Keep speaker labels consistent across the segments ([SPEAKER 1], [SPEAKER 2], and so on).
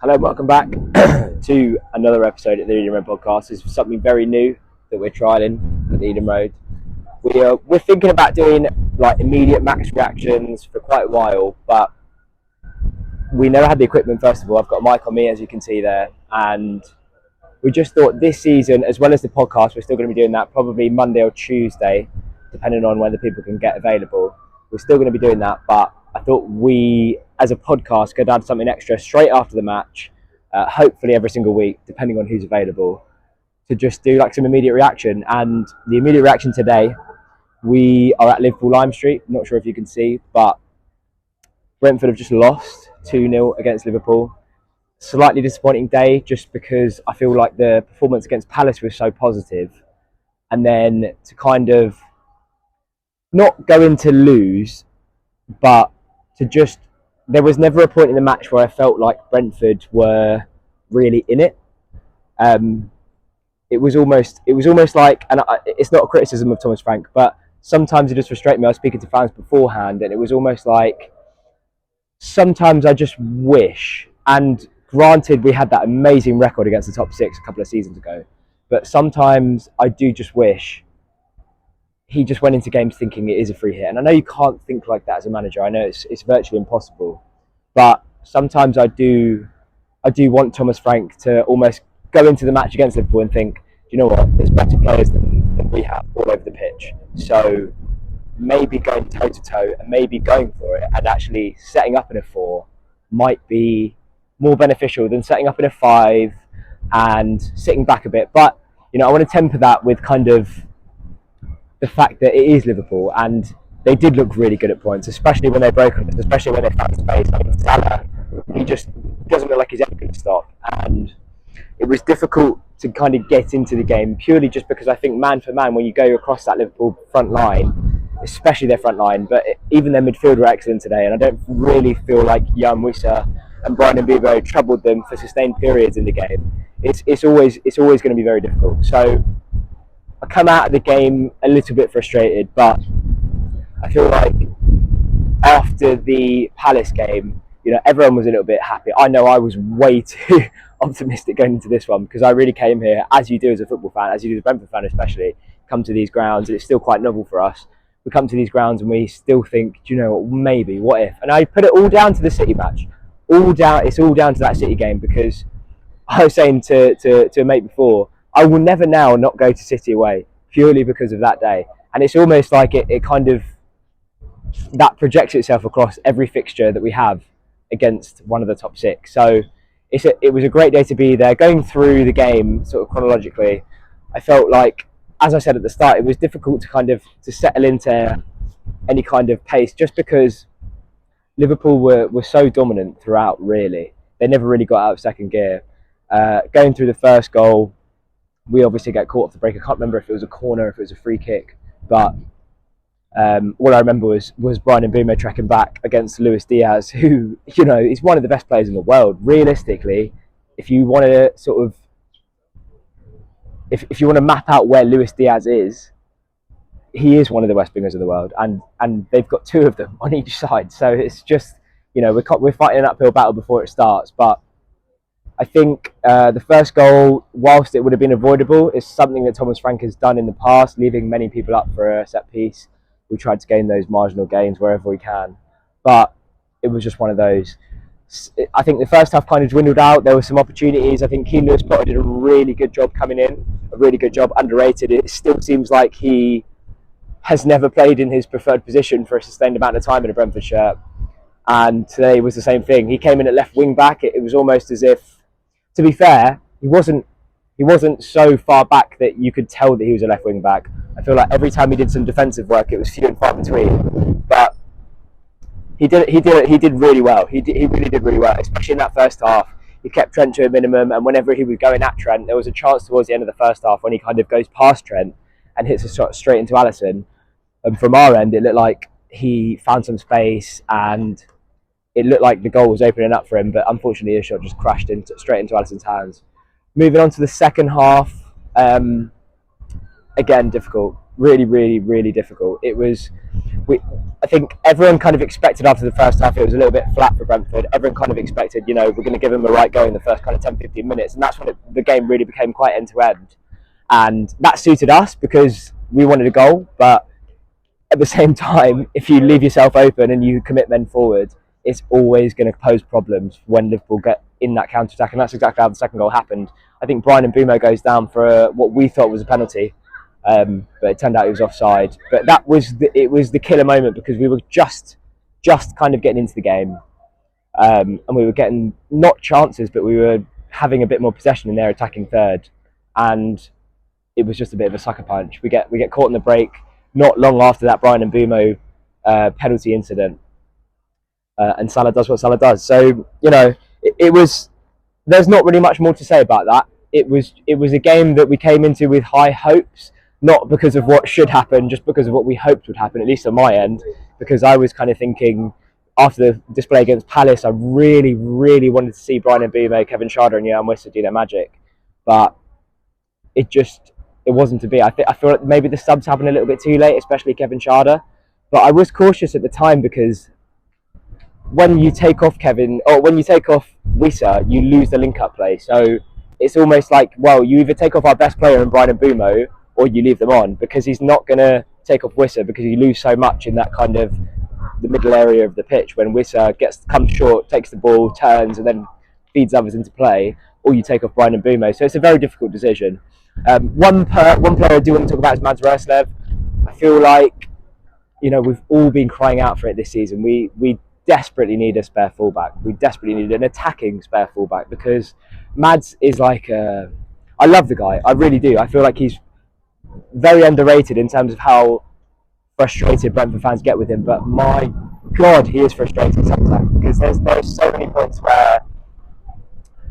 [SPEAKER 1] Hello, welcome back to another episode of the Eden Road podcast. This is something very new that we're trialing at the Eden Road. We're thinking about doing like immediate max reactions for quite a while, but we never had the equipment. First of all, I've got a mic on me, as you can see there, and we just thought this season, as well as the podcast, we're still going to be doing that probably Monday or Tuesday, depending on when the people can get available. We're still going to be doing that, but I thought we, as a podcast, could add something extra straight after the match, hopefully every single week, depending on who's available, to just do like some immediate reaction. And the immediate reaction today, we are at Liverpool Lime Street. Not sure if you can see, but Brentford have just lost 2-0 against Liverpool. Slightly disappointing day, just because I feel like the performance against Palace was so positive, and then to kind of not go in to lose, but to just, there was never a point in the match where I felt like Brentford were really in it. It was almost like, and it's not a criticism of Thomas Frank, but sometimes it just frustrated me. I was speaking to fans beforehand, and it was almost like sometimes I just wish, and granted we had that amazing record against the top six a couple of seasons ago, but sometimes I do just wish he just went into games thinking it is a free hit. And I know you can't think like that as a manager. I know it's virtually impossible, but sometimes I do want Thomas Frank to almost go into the match against Liverpool and think, do you know what, there's better players than we have all over the pitch, so maybe going toe to toe and maybe going for it and actually setting up in a 4 might be more beneficial than setting up in a 5 and sitting back a bit. But you know, I want to temper that with kind of the fact that it is Liverpool, and they did look really good at points, especially when they broke on us, especially when they found space. I mean, Salah, he just doesn't look like he's ever going to stop, and it was difficult to kind of get into the game purely just because I think man for man, when you go across that Liverpool front line, especially their front line, but even their midfield were excellent today, and I don't really feel like Jan Wissa and Brian Mbeumo troubled them for sustained periods in the game. It's always going to be very difficult. So I come out of the game a little bit frustrated, but I feel like after the Palace game, you know, everyone was a little bit happy. I know I was way too optimistic going into this one, because I really came here, as you do as a football fan, as you do as a Brentford fan especially, come to these grounds, and it's still quite novel for us. We come to these grounds and we still think, do you know what, maybe, what if? And I put it all down to the City match. It's all down to that City game, because I was saying to a mate before, I will never now not go to City away purely because of that day. And it's almost like it kind of, that projects itself across every fixture that we have against one of the top 6. So it was a great day to be there. Going through the game sort of chronologically, I felt like, as I said at the start, it was difficult to settle into any kind of pace, just because Liverpool were so dominant throughout, really. They never really got out of second gear. Going through the first goal, we obviously get caught off the break. I can't remember if it was a corner, if it was a free kick, but all I remember was Brian Mbeumo tracking back against Luis Diaz, who, you know, is one of the best players in the world. Realistically, if you want to sort of, if you want to map out where Luis Diaz is, he is one of the best wingers in the world, and they've got 2 of them on each side. So it's just, you know, we're fighting an uphill battle before it starts. But I think the first goal, whilst it would have been avoidable, is something that Thomas Frank has done in the past, leaving many people up for a set piece. We tried to gain those marginal gains wherever we can, but it was just one of those. I think the first half kind of dwindled out. There were some opportunities. I think Keane Lewis-Potter did a really good job coming in, a really good job, underrated. It still seems like he has never played in his preferred position for a sustained amount of time in a Brentford shirt, and today was the same thing. He came in at left wing back. It was almost as if, to be fair, he wasn't so far back that you could tell that he was a left wing back. I feel like every time he did some defensive work, it was few and far between. But he did really well. He really did really well, especially in that first half. He kept Trent to a minimum, and whenever he was going at Trent, there was a chance towards the end of the first half when he kind of goes past Trent and hits a shot straight into Alisson. And from our end, it looked like he found some space, and it looked like the goal was opening up for him, but unfortunately his shot just crashed straight into Alisson's hands. Moving on to the second half, again, difficult. really, really, really difficult. It was, I think everyone kind of expected after the first half it was a little bit flat for Brentford. Everyone kind of expected, we're going to give them a right go in the first kind of 10-15 minutes, and that's when the game really became quite end to end. And that suited us because we wanted a goal, but at the same time, if you leave yourself open and you commit men forward, it's always going to pose problems when Liverpool get in that counter attack, and that's exactly how the second goal happened. I think Brian Mbeumo goes down for what we thought was a penalty, but it turned out he was offside. But it was the killer moment because we were just kind of getting into the game, and we were getting not chances, but we were having a bit more possession in their attacking third, and it was just a bit of a sucker punch. We get caught in the break not long after that Brian Mbeumo penalty incident, and Salah does what Salah does. So it was. There's not really much more to say about that. It was a game that we came into with high hopes, not because of what should happen, just because of what we hoped would happen, at least on my end, because I was kind of thinking after the display against Palace, I really, really wanted to see Brian Mbeumo, Kevin Schade and Jan Wissa do their magic, but it wasn't to be. I feel like maybe the subs happened a little bit too late, especially Kevin Schade, but I was cautious at the time because when you take off Wissa, you lose the link-up play. So it's almost like, well, you either take off our best player in Brian Mbeumo or you leave them on, because he's not going to take off Wissa because you lose so much in that kind of the middle area of the pitch when Wissa comes short, takes the ball, turns, and then feeds others into play, or you take off Brian Mbeumo. So it's a very difficult decision. One player I do want to talk about is Mads Roerslev. I feel like we've all been crying out for it this season. We desperately need a spare fullback. We desperately need an attacking spare fullback because Mads is like I love the guy. I really do. I feel like he's very underrated in terms of how frustrated Brentford fans get with him. But my God, he is frustrating sometimes because there's so many points where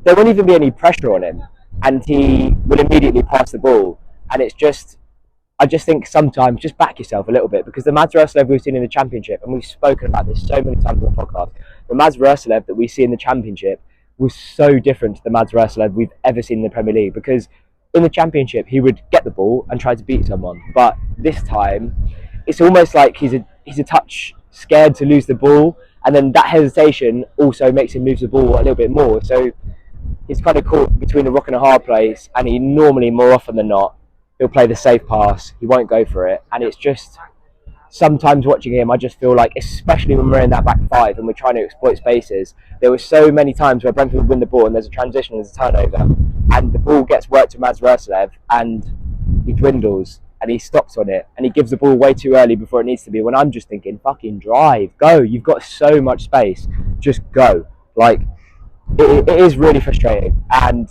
[SPEAKER 1] there won't even be any pressure on him and he will immediately pass the ball. And I just think sometimes just back yourself a little bit, because the Mads Roerslev we've seen in the Championship, and we've spoken about this so many times on the podcast, the Mads Roerslev that we see in the Championship was so different to the Mads Roerslev we've ever seen in the Premier League, because in the Championship he would get the ball and try to beat someone, but this time it's almost like he's a touch scared to lose the ball, and then that hesitation also makes him lose the ball a little bit more. So he's kind of caught between a rock and a hard place, and he normally, more often than not, he'll play the safe pass, he won't go for it, and it's just, sometimes watching him, I just feel like, especially when we're in that back five and we're trying to exploit spaces, there were so many times where Brentford would win the ball and there's a transition, there's a turnover, and the ball gets worked to Mads Roerslev and he dwindles and he stops on it and he gives the ball way too early before it needs to be, when I'm just thinking, fucking drive, go, you've got so much space, just go. Like, it is really frustrating, and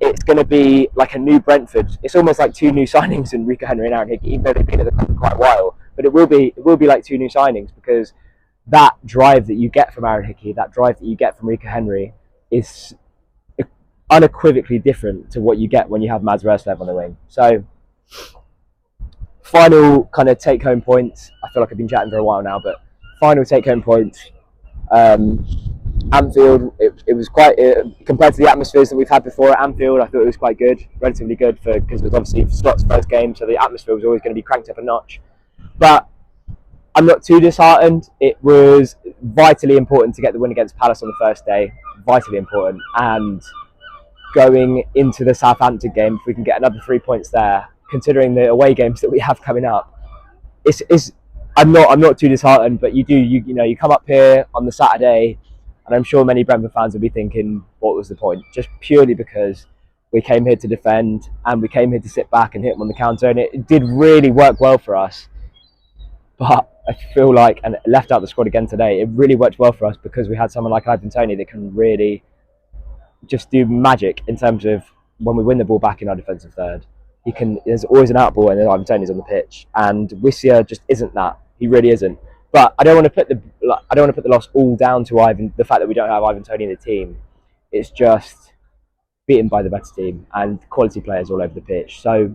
[SPEAKER 1] it's going to be like a new Brentford. It's almost like two new signings in Rico Henry and Aaron Hickey, even though they've been at the club for quite a while. But it will be like two new signings, because that drive that you get from Aaron Hickey, that drive that you get from Rico Henry, is unequivocally different to what you get when you have Mads Roerslev on the wing. So, final kind of take-home points. I feel like I've been chatting for a while now, but final take-home points. Anfield, it was quite, compared to the atmospheres that we've had before at Anfield, I thought it was quite good, relatively good, because it was obviously Scott's first game, so the atmosphere was always going to be cranked up a notch. But I'm not too disheartened. It was vitally important to get the win against Palace on the first day, vitally important, and going into the Southampton game, if we can get another 3 points there, considering the away games that we have coming up, I'm not too disheartened. But you come up here on the Saturday, and I'm sure many Brentford fans will be thinking, what was the point? Just purely because we came here to defend and we came here to sit back and hit them on the counter, and it did really work well for us. But I feel like, and left out the squad again today, it really worked well for us because we had someone like Ivan Toney that can really just do magic in terms of when we win the ball back in our defensive third. There's always an out ball and then Ivan Toney's on the pitch, and Wissa just isn't that. He really isn't. But I don't want to put the loss all down to the fact that we don't have Ivan Toney in the team. It's just beaten by the better team and quality players all over the pitch. So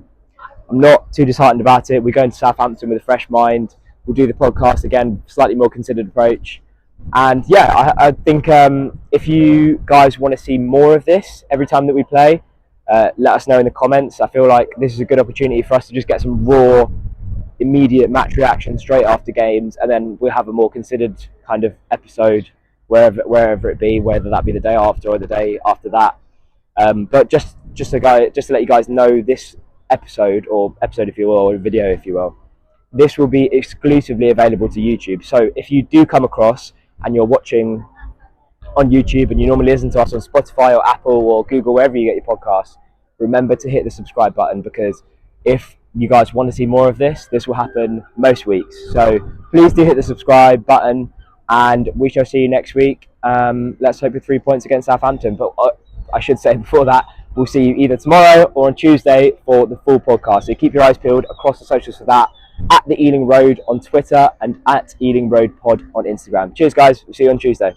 [SPEAKER 1] I'm not too disheartened about it. We're going to Southampton with a fresh mind. We'll do the podcast again, slightly more considered approach. And yeah, I think if you guys want to see more of this every time that we play, let us know in the comments. I feel like this is a good opportunity for us to just get some raw immediate match reaction straight after games, and then we'll have a more considered kind of episode wherever it be, whether that be the day after or the day after that. But just to let you guys know, this episode if you will, or video if you will, this will be exclusively available to YouTube. So if you do come across and you're watching on YouTube and you normally listen to us on Spotify or Apple or Google, wherever you get your podcasts, remember to hit the subscribe button, because if you guys want to see more of this will happen most weeks. So please do hit the subscribe button, and we shall see you next week. Let's hope for 3 points against Southampton. But I should say before that, we'll see you either tomorrow or on Tuesday for the full podcast. So keep your eyes peeled across the socials for that, at the Ealing Road on Twitter and at Ealing Road Pod on Instagram. Cheers, guys. We'll see you on Tuesday.